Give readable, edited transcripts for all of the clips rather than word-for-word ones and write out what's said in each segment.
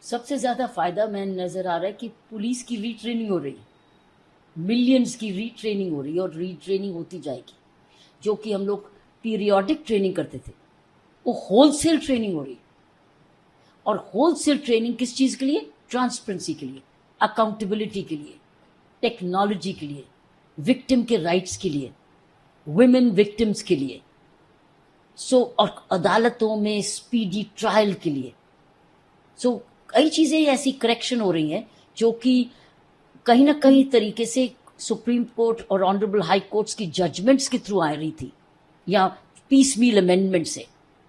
سب سے زیادہ فائدہ میں نظر آ رہا ہے کہ پولیس کی ری ٹریننگ ہو رہی ہے، ملینز کی ری ٹریننگ ہو رہی ہے اور ری ٹریننگ ہوتی جائے گی. جو کہ ہم لوگ پیریوڈک ٹریننگ کرتے تھے وہ ہول سیل ٹریننگ ہو رہی ہے. اور ہول سیل ٹریننگ کس چیز کے لیے؟ ٹرانسپیرنسی کے لیے، اکاؤنٹیبلٹی کے لیے، ٹیکنالوجی کے لیے، وکٹم کے رائٹس کے لیے، ویمن وکٹمس کے لیے، اور عدالتوں میں اسپیڈی ٹرائل کے لیے. کئی چیزیں ایسی کریکشن ہو رہی ہیں جو کہ کہیں نہ کہیں طریقے سے سپریم کورٹ اور آنریبل ہائی کورٹس کی ججمنٹس کے تھرو آ رہی تھی یا پیس میل امینڈمنٹ سے،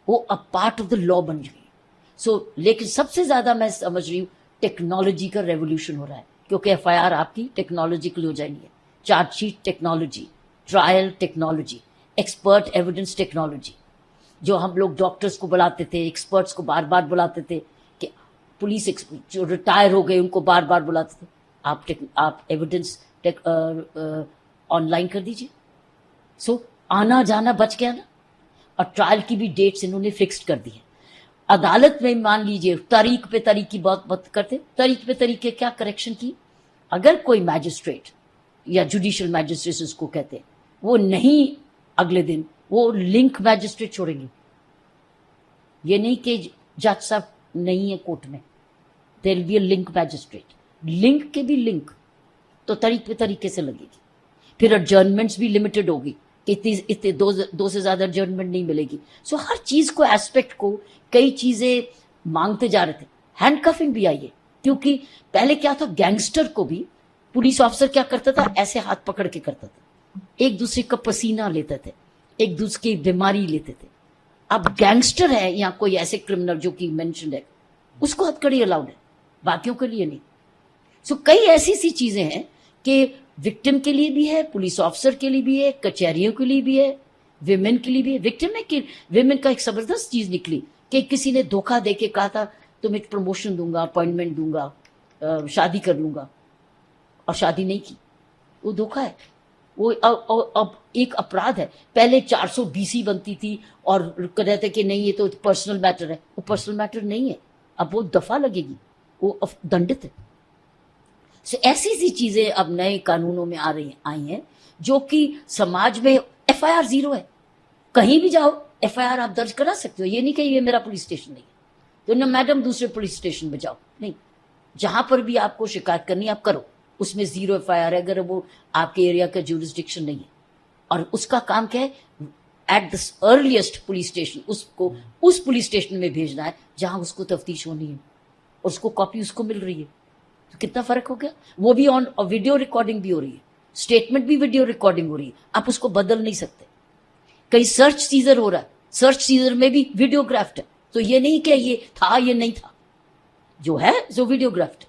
وہ اب پارٹ آف دا لا بن گئی. لیکن سب سے زیادہ میں سمجھ رہی ہوں ٹیکنالوجی کا ریولیوشن ہو رہا ہے، کیونکہ ایف آئی آر آپ کی ٹیکنالوجیکل ہو جائیں گے، charge sheet technology, trial technology, expert evidence technology. جو ہم لوگ ڈاکٹرز کو بلاتے تھے، ایکسپرٹس کو بار بار بلاتے تھے، کہ پولیس جو ریٹائر ہو گئے ان کو بار بار بلاتے تھے، آپ ایویڈنس آن لائن کر دیجیے. آنا جانا بچ گیا نا. اور ٹرائل کی بھی ڈیٹس انہوں نے فکسڈ کر دی ہے. عدالت میں مان لیجئے تاریخ پہ تاریخ کی بات کرتے، تاریخ پہ تاریخ کے کیا کریکشن کی. اگر کوئی میجسٹریٹ یا جوڈیشل میجسٹریٹ اس کو کہتے وہ نہیں اگلے دن، وہ لنک میجسٹریٹ چھوڑیں گے. یہ نہیں کہ جج صاحب نہیں ہے کورٹ میں، there will be a link magistrate. Link کے بھی لنک تو تاریخ پہ طریقے سے لگے گی. پھر ایڈجرنمنٹس بھی لمیٹڈ ہوگی، اتنے دو سے زیادہ ایڈجرنمنٹ نہیں ملے گی. ہر چیز کو ایسپیکٹ کو کئی چیزیں مانگتے جا رہے تھے. ہینڈ کفنگ بھی آئی ہے، کیونکہ پہلے کیا تھا، گینگسٹر کو بھی پولیس آفیسر کیا کرتا تھا، ایسے ہاتھ پکڑ کے کرتا تھا، ایک دوسرے کا پسینہ لیتے تھے، ایک دوسرے کی بیماری لیتے تھے. اب گینگسٹر ہے یا کوئی ایسے کرمنل جو کہ مینشنڈ ہے، اس کو ہتھ کڑی الاؤڈ ہے، باقیوں کے لیے نہیں. کئی ایسی سی چیزیں ہیں کہ وکٹم کے لیے بھی ہے، پولیس آفیسر کے لیے بھی ہے، کچہریوں کے لیے بھی ہے، ویمن کے لیے بھی ہے. وکٹم میں کہ ویمن کا ایک زبردست چیز نکلی کہ کسی نے دھوکہ دے کے کہا تھا تمہیں پروموشن دوں گا، اپوائنٹمنٹ دوں گا، شادی کر لوں گا، اور شادی نہیں کی. وہ دھوکہ ہے. وہ اب ایک اپرادھ ہے. پہلے 420 بنتی تھی اور کہتے کہ نہیں یہ تو پرسنل میٹر ہے. وہ پرسنل میٹر نہیں ہے، اب وہ دفعہ لگے گی، وہ دنڈت ہے. ایسی سی چیزیں اب نئے قانونوں میں آئی ہیں جو کہ سماج میں ایف آئی آر زیرو ہے. کہیں بھی جاؤ ایف آئی آر آپ درج کرا سکتے ہو. یہ نہیں کہ یہ میرا پولیس اسٹیشن نہیں ہے تو نہ میڈم دوسرے پولیس اسٹیشن میں جاؤ، نہیں. جہاں پر بھی آپ کو شکایت کرنی آپ کرو، اس میں زیرو ایف آئی آر ہے اگر وہ آپ کے ایریا کا جورسڈکشن نہیں ہے. اور اس کا کام کیا ہے، at the earliest police station اس کو اس پولیس اسٹیشن میں بھیجنا ہے جہاں اس کو تفتیش ہونی ہے اور اس کو کاپی اس کو مل رہی ہے. تو کتنا فرق ہو گیا. وہ بھی آن ویڈیو ریکارڈنگ بھی ہو رہی ہے، اسٹیٹمنٹ بھی ویڈیو ریکارڈنگ ہو رہی ہے. آپ اس کو بدل نہیں سکتے. کئی سرچ سیزر ہو رہا ہے، سرچ سیزر میں بھی ویڈیو گرافٹ ہے. تو یہ نہیں کہ یہ تھا یہ نہیں تھا، جو ہے جو ویڈیو گرافٹ.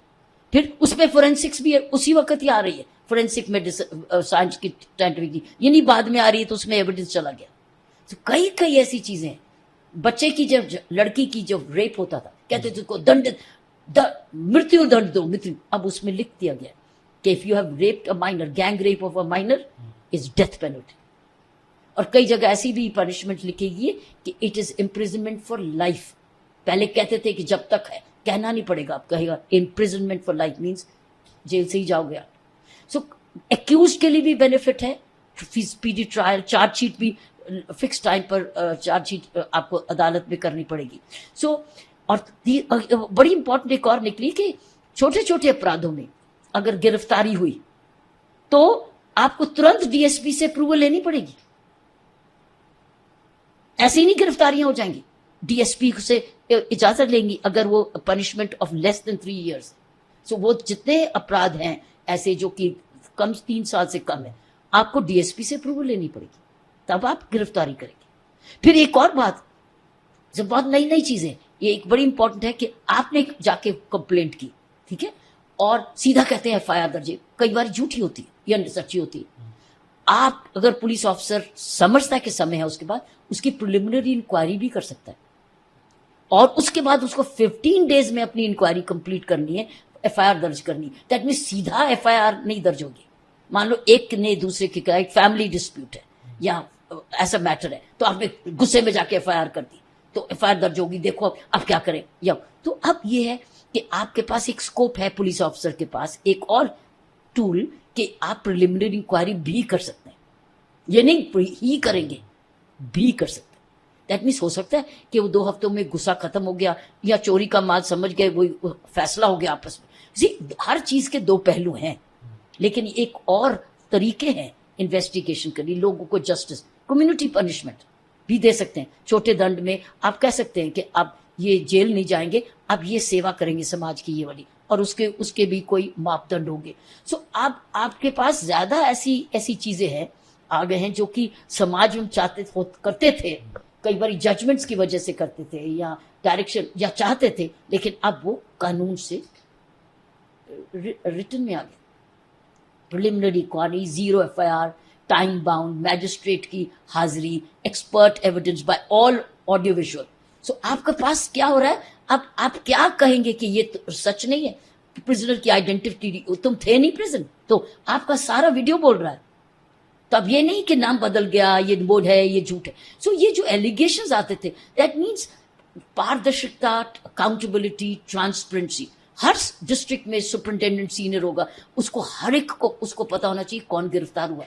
پھر اس میں فورینسکس بھی ہے، اسی وقت ہی آ رہی ہے فورینسک میڈیسن سائنس کی سائنٹیفک کی، یہ نہیں بعد میں آ رہی ہے تو اس میں ایویڈنس چلا گیا. تو کئی ایسی چیزیں ہیں. بچے کی جب لڑکی کی جب ریپ ہوتا تھا کہتے تھے کو دنڈ مرتیو دنڈ دو مرتیو. اب اس میں لکھ دیا گیا کہ if you have raped a minor, gang rape of a minor is death penalty. اور کئی جگہ ایسی بھی پنشمنٹ لکھی گئی ہے کہ it is imprisonment for life. پہلے کہتے تھے کہ جب تک ہے، کہنا نہیں پڑے گا، آپ کہے گا امپریزنمنٹ فار لائف مینس جیل سے ہی جاؤ گے آپ. ایکیوز کے لیے بھی بینیفٹ ہے، اسپیڈی ٹرائل، چارج شیٹ بھی فکس ٹائم پر چارج شیٹ آپ کو عدالت میں کرنی پڑے گی. اور بڑی امپورٹنٹ ایک اور نکلی کہ چھوٹے چھوٹے اپرادھوں میں اگر گرفتاری ہوئی تو آپ کو ترنت ڈی ایس پی سے اپروول لینی پڑے گی. ایسی نہیں گرفتاریاں ہو جائیں گی، ڈی ایس پی سے اجازت لیں گی اگر وہ punishment of less than 3 years. وہ جتنے اپرادھ ہیں ایسے جو کہ کم 3 سال سے کم ہے، آپ کو ڈی ایس پی سے اپروول لینی پڑے گی، تب آپ گرفتاری کریں گے. پھر ایک اور بات، جب بہت نئی چیزیں، یہ ایک بڑی امپورٹنٹ ہے کہ آپ نے جا کے کمپلینٹ کی، ٹھیک ہے، اور سیدھا کہتے ہیں ایف آئی آر درج، کئی بار جھوٹی ہوتی ہے یا سچی ہوتی ہے. آپ اگر پولیس آفیسر سمجھتا ہے کہ سمے ہے، اس کے بعد اس کی پریلیمنری انکوائری بھی کر سکتا ہے، اور اس کے بعد اس کو 15 days میں اپنی انکوائری کمپلیٹ کرنی ہے، ایف آئی آر درج کرنی ہے. دیٹ مینس سیدھا ایف آئی آر نہیں درج ہوگی. مان لو ایک نے دوسرے کی کہا ایک فیملی ڈسپیوٹ ہے یا ایسا میٹر ہے تو آپ نے غصے میں جا کے ایف آئی آر کر دی تو ایف آئی آر درج ہوگی، دیکھو اب کیا کریں. یا تو اب یہ ہے کہ کہ آپ کے پاس ایک اسکوپ ہے پولیس آفیسر کے پاس ایک اور ٹول کہ آپ پریلیمنری انکوائری بھی کر سکتے ہیں. یہ نہیں ہی کریں گے, بھی کر سکتے ہیں. دیٹ مینس ہو سکتا ہے کہ وہ 2 ہفتوں میں غصہ ختم ہو گیا یا چوری کا مال سمجھ گئے, وہ فیصلہ ہو گیا آپس میں. ہر چیز کے 2 پہلو ہیں, لیکن ایک اور طریقے ہیں انویسٹیگیشن کرنی. لوگوں کو جسٹس, کمیونٹی پنشمنٹ بھی دے سکتے ہیں. چھوٹے دنڈ میں آپ کہہ سکتے ہیں کہ اب یہ جیل نہیں جائیں گے, اب یہ سیوا کریں گے سماج کی یہ والی, اور اس کے بھی کوئی ماپدنڈ ہوں گے. سو اب آپ کے پاس زیادہ ایسی چیزیں ہیں آ گئے ہیں جو کہ سماج میں کرتے تھے, کئی بار ججمنٹس کی وجہ سے کرتے تھے یا ڈائریکشن یا چاہتے تھے, لیکن اب وہ قانون سے ریٹن میں آ گئے. Preliminary inquiry, 0 FIR, time bound, magistrate کی حاضری, expert evidence by all audio visual. So آپ کے پاس کیا ہو رہا ہے, اب آپ کیا کہیں گے کہ یہ سچ نہیں ہے. پرزنر کی آئیڈینٹیٹی, تم تھے نہیں پرزن, تو آپ کا سارا ویڈیو بول رہا ہے. تو اب یہ نہیں کہ نام بدل گیا, یہ وہ ہے, یہ جھوٹ ہے. سو یہ جو ایلیگیشنز آتے تھے, دیٹ مینس پاردرشکتا, اکاؤنٹیبلٹی, ٹرانسپیرنسی. ہر ڈسٹرکٹ میں سپرنٹینڈنٹ سینئر ہوگا, اس کو ہر ایک کو اس کو پتا ہونا چاہیے کون گرفتار ہوا.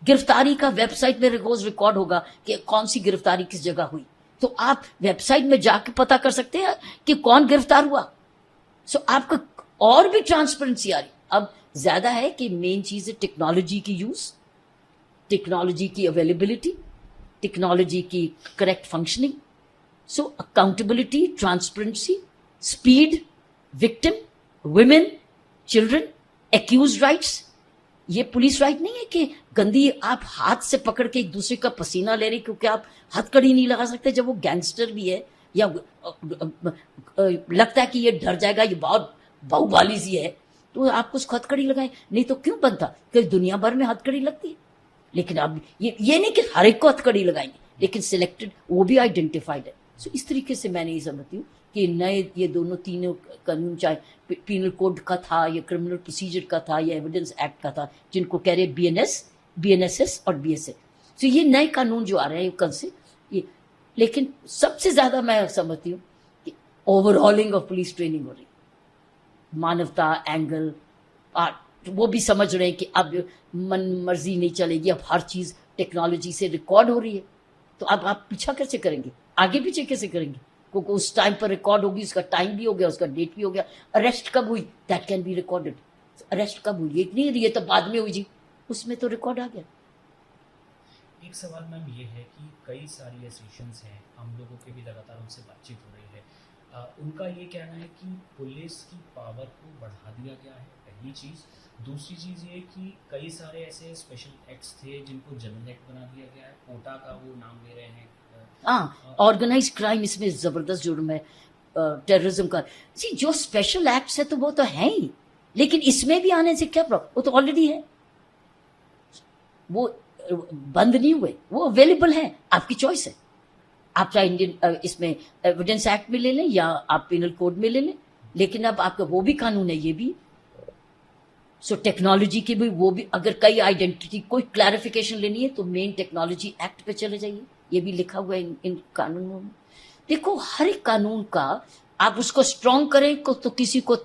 گرفتاری کا ویب سائٹ میں روز ریکارڈ ہوگا کہ کون سی گرفتاری کس جگہ ہوئی, تو آپ ویب سائٹ میں جا کے پتا کر سکتے ہیں کہ کون گرفتار ہوا. سو آپ کا اور بھی ٹرانسپیرنسی آ رہی. اب زیادہ ہے کہ مین چیز ہے ٹیکنالوجی کی یوز, ٹیکنالوجی کی اویلیبلٹی, ٹیکنالوجی کی correct functioning. So accountability, transparency, speed, victim, women, children, accused rights. یہ پولیس رائٹ نہیں ہے کہ گندی آپ ہاتھ سے پکڑ کے ایک دوسرے کا پسینہ لے رہے, کیونکہ آپ ہتھ کڑی نہیں لگا سکتے. جب وہ گینگسٹر بھی ہے یا لگتا ہے کہ یہ ڈر جائے گا, یہ بہت باہو بالی سی ہے, تو آپ کو اس کو ہتھ کڑی لگائیں. نہیں تو کیوں بنتا کہ دنیا بھر میں ہتھ کڑی لگتی ہے. لیکن اب یہ نہیں کہ ہر ایک کو ہتھ کڑی لگائیں گے, لیکن سلیکٹڈ وہ بھی آئیڈینٹیفائڈ ہے. سو اس طریقے سے میں نہیں سمجھتی ہوں کہ نئے یہ تینوں قانون, چاہے پینل کوڈ کا تھا یا کرمنل پروسیجر کا تھا یا ایویڈنس ایکٹ کا تھا, جن کو کہہ رہے BNSS اور BSA. سو یہ نئے قانون جو آ رہے ہیں کل سے یہ, لیکن سب سے زیادہ میں سمجھتی ہوں کہ overhauling of police training ہو رہی. مانوتا اینگل, وہ بھی سمجھ رہے ہیں کہ اب من مرضی نہیں چلے گی, اب ہر چیز ٹیکنالوجی سے ریکارڈ ہو رہی ہے. تو اب آپ پیچھا کیسے کریں گے, آگے پیچھے کیسے کریں گے, کیونکہ اس ٹائم پر ریکارڈ ہوگی, اس کا ٹائم بھی ہو گیا, اس کا ڈیٹ بھی ہو گیا. اریسٹ کب ہوئی, that can be recorded. Arrest کب ہوئی, یہ نہیں, یہ تو بعد میں ہوئی جی, اس میں تو ریکارڈ آ گیا. ایک سوال میم یہ ہے کہ کئی ساری ایسوسیشنس ہیں, ہم لوگوں کے بھی لگاتار ان سے بات چیت ہو رہی ہے, ان کا یہ کہنا ہے کہ پولیس کی پاور کو بڑھا دیا گیا ہے, پہلی چیز. دوسری چیز یہ کہ کئی سارے ایسے اسپیشل ایکٹس تھے جن کو جنرل ایکٹ بنا دیا گیا ہے, کوٹا کا وہ نام لے رہے ہیں. ہاں, آرگنائز کرائم اس میں زبردست جرم ہے, ٹیررزم کا. جی جو اسپیشل ایکٹس ہے تو وہ تو ہیں ہی, لیکن اس میں بھی آنے سے کیا پرابلم, وہ تو آلریڈی ہے, وہ بند نہیں ہوئے, وہ اویلیبل ہیں, آپ کی چوائس ہے. آپ چاہے انڈین اس میں ایویڈنس ایکٹ میں لے لیں یا آپ پینل کوڈ میں لے لیں, لیکن اب آپ کا وہ بھی قانون ہے, یہ بھی. سو ٹیکنالوجی کی بھی وہ بھی, اگر کئی آئیڈینٹی کوئی کلیریفیکیشن لینی ہے تو مین ٹیکنالوجی ایکٹ پہ چلے جائیے, یہ بھی لکھا ہوا ہے ان قانونوں میں. دیکھو ہر ایک قانون کا آپ اس کو اسٹرانگ کریں تو کسی کو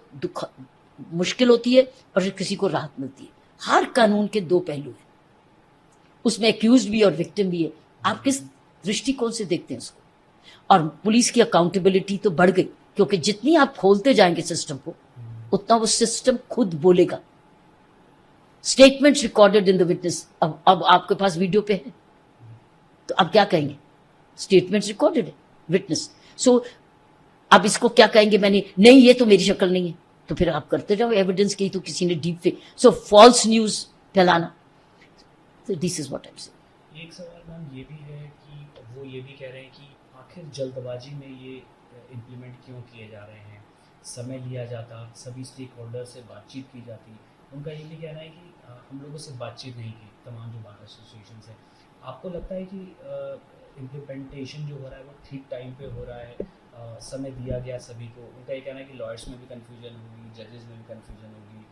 مشکل ہوتی ہے اور کسی کو راحت ملتی ہے. ہر قانون کے 2 پہلو ہیں, اس میں ایکیوزڈ بھی اور وکٹم بھی ہے. آپ کس درشٹی کون سے دیکھتے ہیں اس کو. اور پولیس کی اکاؤنٹیبلٹی تو بڑھ گئی, کیونکہ جتنی آپ کھولتے جائیں گے سسٹم کو, اتنا وہ سسٹم خود بولے گا. Statement recorded in the witness, اب آپ کے پاس ویڈیو پہ ہے, تو اب کیا کہیں گے, اسٹیٹمنٹ ریکارڈڈ ہے وٹنس. سو اب اس کو کیا کہیں گے, میں نے نہیں, یہ تو میری شکل نہیں ہے, تو پھر آپ کرتے جاؤ ایویڈنس کی, تو کسی نے deep fake, so false news پھیلانا. This is what I am seeing. ایک سوال میم یہ بھی ہے کہ وہ یہ بھی کہہ رہے ہیں کہ آخر جلد بازی میں یہ امپلیمنٹ کیوں کیے جا رہے ہیں, سمے لیا جاتا, سبھی اسٹیک ہولڈر سے بات چیت کی جاتی. ان کا یہ بھی کہنا ہے کہ ہم لوگوں سے بات چیت نہیں کی تمام جو بار ایسوسیشنس ہیں. آپ کو لگتا ہے کہ امپلیمنٹیشن جو ہو رہا ہے وہ ٹھیک ٹائم پہ ہو رہا ہے, سمے دیا گیا سبھی کو؟ ان کا یہ کہنا ہے کہ لائرس میں بھی کنفیوژن ہوگی, ججز میں بھی کنفیوژن ہوگی,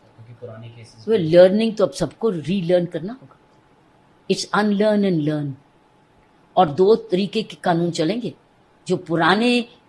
کیونکہ پرانے کیسز لرننگ تو اب سب کو ری لرن کرنا ہوگا. It's unlearn and learn. اور 2 طریقے کے قانون چلیں گے, جو پرانے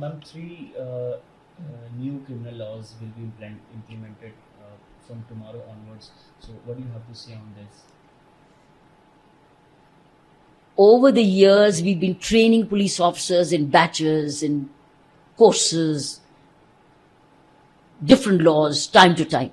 Ma'am, three new criminal laws will be implemented from tomorrow onwards. So, what do you have to say on this? Over the years, we've been training police officers in batches, in courses, different laws, time to time.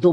2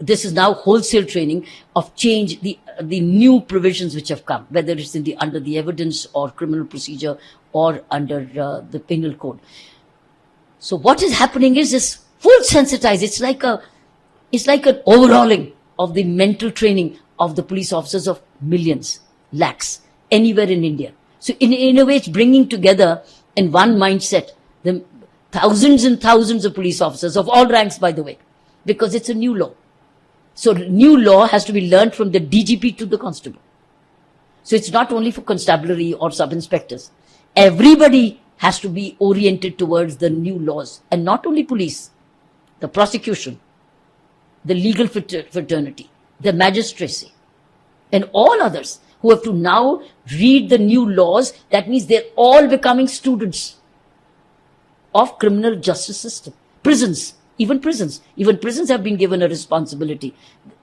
this is now wholesale training of change, the new provisions which have come, whether it's in under the evidence or criminal procedure or under the penal code. So what is happening is this full sensitized. It's like an overhauling of the mental training of the police officers of millions, lakhs, anywhere in India. So in a way, it's bringing together in one mindset the thousands and thousands of police officers of all ranks, by the way, because it's a new law. So new law has to be learned from the DGP to the constable. So it's not only for constabulary or sub-inspectors. Everybody has to be oriented towards the new laws, and not only police, the prosecution, the legal fraternity, the magistracy, and all others who have to now read the new laws. That means they're all becoming students of criminal justice system. Even prisons have been given a responsibility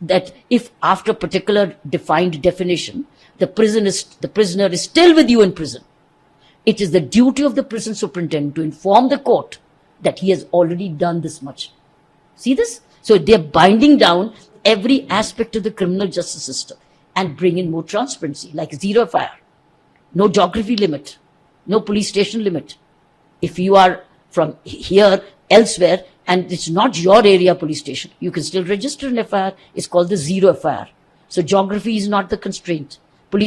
that if after particular defined definition, the prisoner is still with you in prison, it is the duty of the prison superintendent to inform the court that he has already done this much. See this? So they're binding down every aspect of the criminal justice system and bring in more transparency, like zero FIR, no geography limit, no police station limit. If you are from here, elsewhere, and it's not your area police station, you can still register an FIR. It's called the zero FIR. So geography is not the constraint.